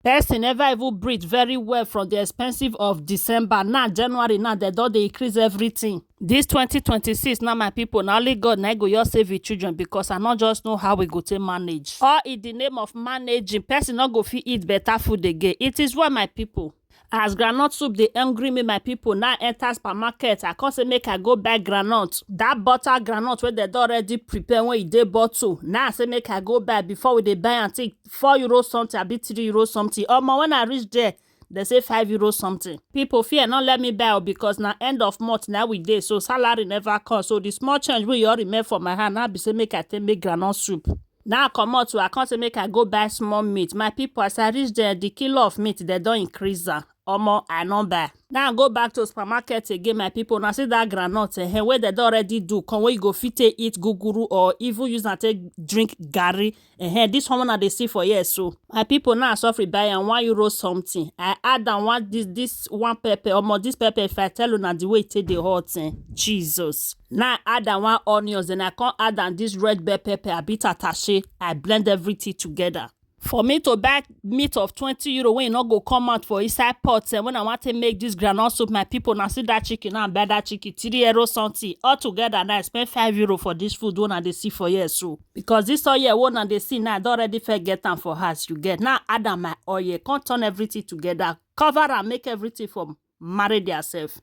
Person never even breathe very well from the expensive of December. Now January, now they don't increase everything. This 2026, now my people, now only God now go your save your children, because I not just know how we go to manage. Or in the name of managing, person not go fit eat better food again. It is why my people, as groundnut soup they angry me, my people, now enter supermarket. I can't say make I go buy groundnut. That butter groundnut where they don already prepare when they bottle. Now I say make I go buy before we they buy and take €4 something, a bit €3 something. When I reach there, they say €5 something. People fear not let me buy because now end of month now we day, so salary never comes. So the small change we already made for my hand now be say make I take make groundnut soup. Now I come out to I can't say make I go buy small meat. My people, as I reach there, the kilo of meat they don't increase that. I not buy. Now I go back to supermarket again, my people. Now see that groundnut where they don't already do. Come where you go fit eat guguru or even use and take drink gari. This one that they see for years. So my people now suffer buy and €1 something. I add and one this one pepper this pepper. If I tell you now the way it take the hot thing, Jesus. Now I add and one onions, and I can't add and this red bell pepper a bit attaché. I blend everything together. For me to buy meat of €20 when you not go come out for inside pots, and when I want to make this groundnut soup, my people now see that chicken and buy that chicken €3 something all together. Now I spend €5 for this food one and they see for years. So because this oil one and they see now I don't already forget them for house you get. Now add on my oil, can't turn everything together, cover and make everything for marry themselves.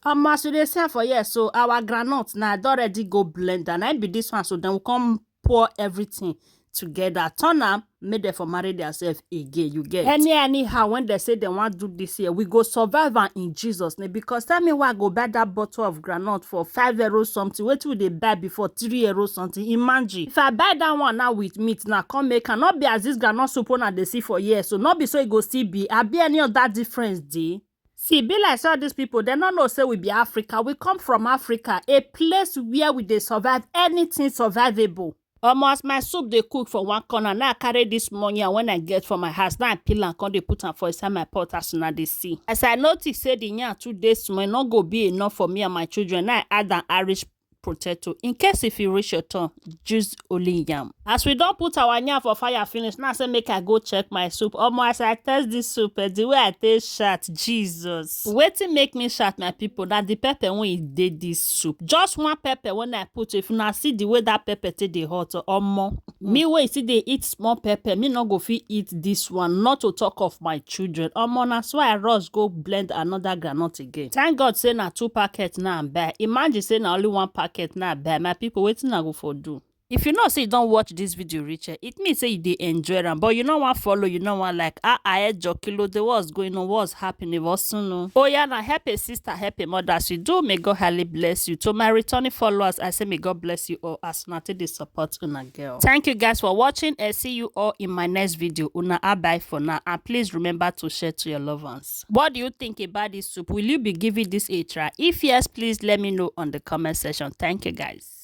As they say for years, so our groundnut now I don't already go blend and I be this one, so then we come pour everything together, turn am, make them for marry themselves again. You get anyhow when they say they want to do this year, we go survive am in Jesus name. Because tell me why I go buy that bottle of groundnut for €5 something. What would they buy before €3 something? Imagine if I buy that one now with meat, now come make and not be as this groundnut soup one they see for years, so not be so it go still be. I be any of that difference dey. See, be like all these people, they don't know say we be Africa. We come from Africa, a place where we they survive anything survivable. Almost my soup they cook for one corner. Now I carry this money and when I get from my house, now I peel and come they put am for inside my pot as soon as they see. As I notice say the yam 2 days small not go be enough for me and my children. Now I add an Irish potato. In case if you reach your turn, just only yam. As we don't put our yam for fire finish, now I say make I go check my soup. Almost I test this soup, the way I taste shot, Jesus. Waiting make me shot, my people, that the pepper when it did this soup. Just one pepper when I put, if you now see the way that pepper take the hot or more. Me way see they eat small pepper, me not go fit eat this one, not to talk of my children. That's why I rush go blend another groundnut again. Thank God say na 2 packets now I'm buy. Imagine say na only 1 packet now buy. My people waiting I go for do. If you know say you don't watch this video reach it means say you dey enjoy them, but you know what follow, you know what like I jokilo the what's going on, what's happening, what's no. Oh yeah, now help a sister, help a mother as you do. May God highly bless you. To my returning followers, I say may God bless you all as not the support una girl. Thank you guys for watching and see you all in my next video. Una bye for now, and please remember to share to your loved ones. What do you think about this soup? Will you be giving this a try? If yes, please let me know on the comment section. Thank you guys.